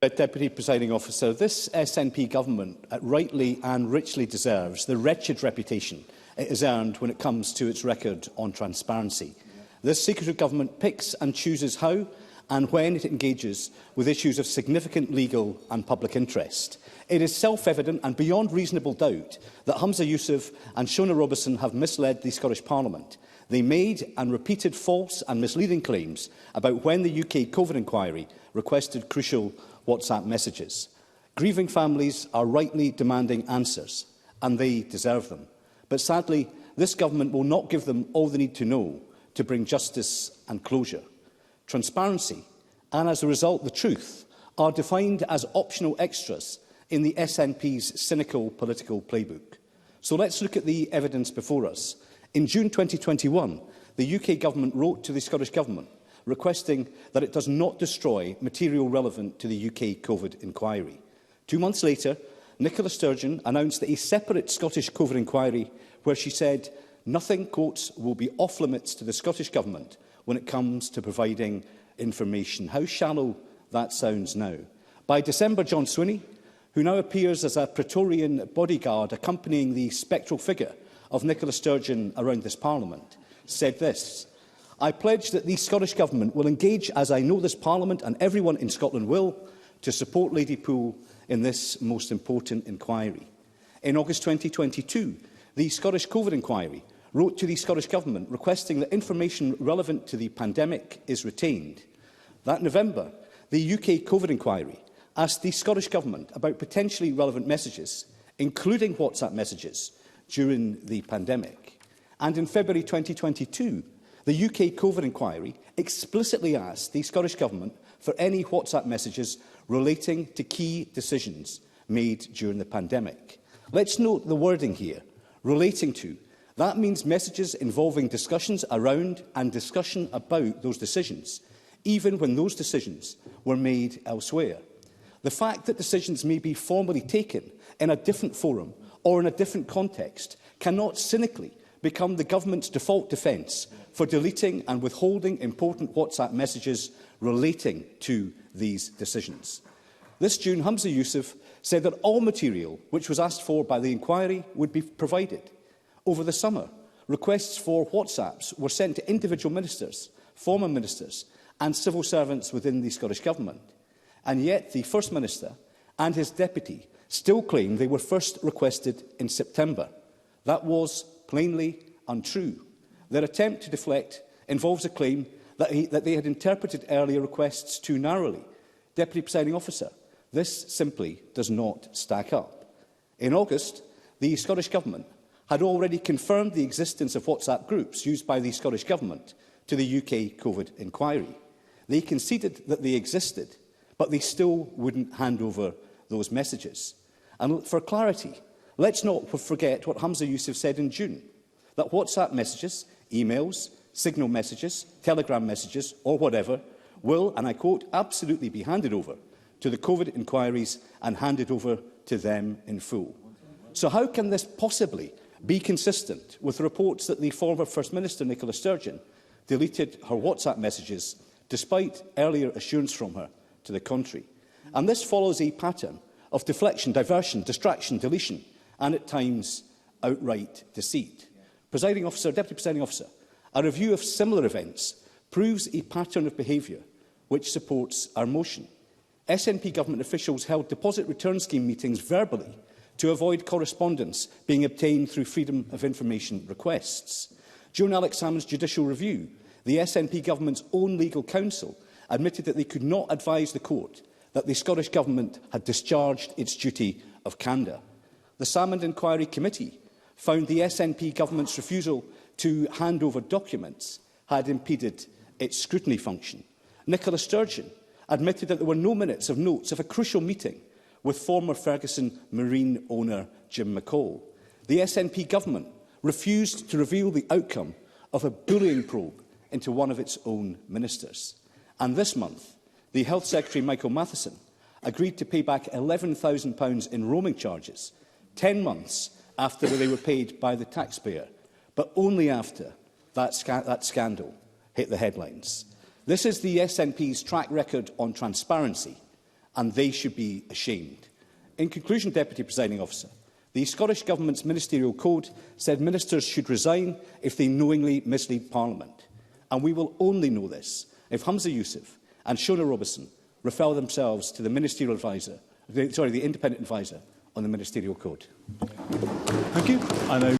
Deputy Presiding Officer, this SNP government rightly and richly deserves the wretched reputation it has earned when it comes to its record on transparency. This secretive government picks and chooses how and when it engages with issues of significant legal and public interest. It is self-evident and beyond reasonable doubt that Humza Yousaf and Shona Robertson have misled the Scottish Parliament. They made and repeated false and misleading claims about when the UK COVID inquiry requested crucial WhatsApp messages. Grieving families are rightly demanding answers, and they deserve them. But sadly, this government will not give them all they need to know to bring justice and closure. Transparency, and as a result the truth, are defined as optional extras in the SNP's cynical political playbook. So let's look at the evidence before us. In June 2021, the UK Government wrote to the Scottish Government requesting that it does not destroy material relevant to the UK COVID inquiry. 2 months later, Nicola Sturgeon announced a separate Scottish COVID inquiry where she said nothing, quotes, will be off limits to the Scottish Government when it comes to providing information. How shallow that sounds now. By December, John Swinney, who now appears as a Praetorian bodyguard accompanying the spectral figure of Nicola Sturgeon around this Parliament, said this: I pledge that the Scottish Government will engage, as I know this Parliament and everyone in Scotland will, to support Lady Poole in this most important inquiry. In August 2022, the Scottish COVID inquiry wrote to the Scottish Government requesting that information relevant to the pandemic is retained. That November, the UK COVID inquiry asked the Scottish Government about potentially relevant messages, including WhatsApp messages, during the pandemic. And in February 2022, the UK COVID inquiry explicitly asked the Scottish Government for any WhatsApp messages relating to key decisions made during the pandemic. Let's note the wording here, relating to. That means messages involving discussions around and discussion about those decisions, even when those decisions were made elsewhere. The fact that decisions may be formally taken in a different forum or in a different context cannot cynically become the government's default defence for deleting and withholding important WhatsApp messages relating to these decisions. This June, Humza Yousaf said that all material which was asked for by the inquiry would be provided. Over the summer, requests for WhatsApps were sent to individual ministers, former ministers and civil servants within the Scottish Government. And yet the First Minister and his deputy still claim they were first requested in September. That was plainly untrue. Their attempt to deflect involves a claim that they had interpreted earlier requests too narrowly. Deputy Presiding Officer, this simply does not stack up. In August, the Scottish Government had already confirmed the existence of WhatsApp groups used by the Scottish Government to the UK COVID inquiry. They conceded that they existed, but they still wouldn't hand over those messages. And for clarity, let's not forget what Humza Yousaf said in June, that WhatsApp messages, emails, signal messages, telegram messages, or whatever, will, and I quote, absolutely be handed over to the COVID inquiries and handed over to them in full. So how can this possibly be consistent with reports that the former First Minister, Nicola Sturgeon, deleted her WhatsApp messages despite earlier assurance from her to the contrary? And this follows a pattern of deflection, diversion, distraction, deletion, and at times outright deceit. Presiding Officer, Deputy Presiding Officer, a review of similar events proves a pattern of behaviour which supports our motion. SNP government officials held deposit return scheme meetings verbally to avoid correspondence being obtained through freedom of information requests. During Alex Salmond's judicial review, the SNP government's own legal counsel admitted that they could not advise the court that the Scottish Government had discharged its duty of candour. The Salmond Inquiry Committee found the SNP government's refusal to hand over documents had impeded its scrutiny function. Nicola Sturgeon admitted that there were no minutes of notes of a crucial meeting with former Ferguson Marine owner Jim McCall. The SNP government refused to reveal the outcome of a bullying probe into one of its own ministers. And this month, the Health Secretary Michael Matheson agreed to pay back £11,000 in roaming charges, 10 months after they were paid by the taxpayer, but only after that scandal hit the headlines. This is the SNP's track record on transparency, and they should be ashamed. In conclusion, Deputy Presiding Officer, the Scottish Government's Ministerial Code said ministers should resign if they knowingly mislead Parliament. And we will only know this if Humza Yousaf and Shona Robertson refer themselves to the the Independent Advisor on the Ministerial Code. Thank you. I know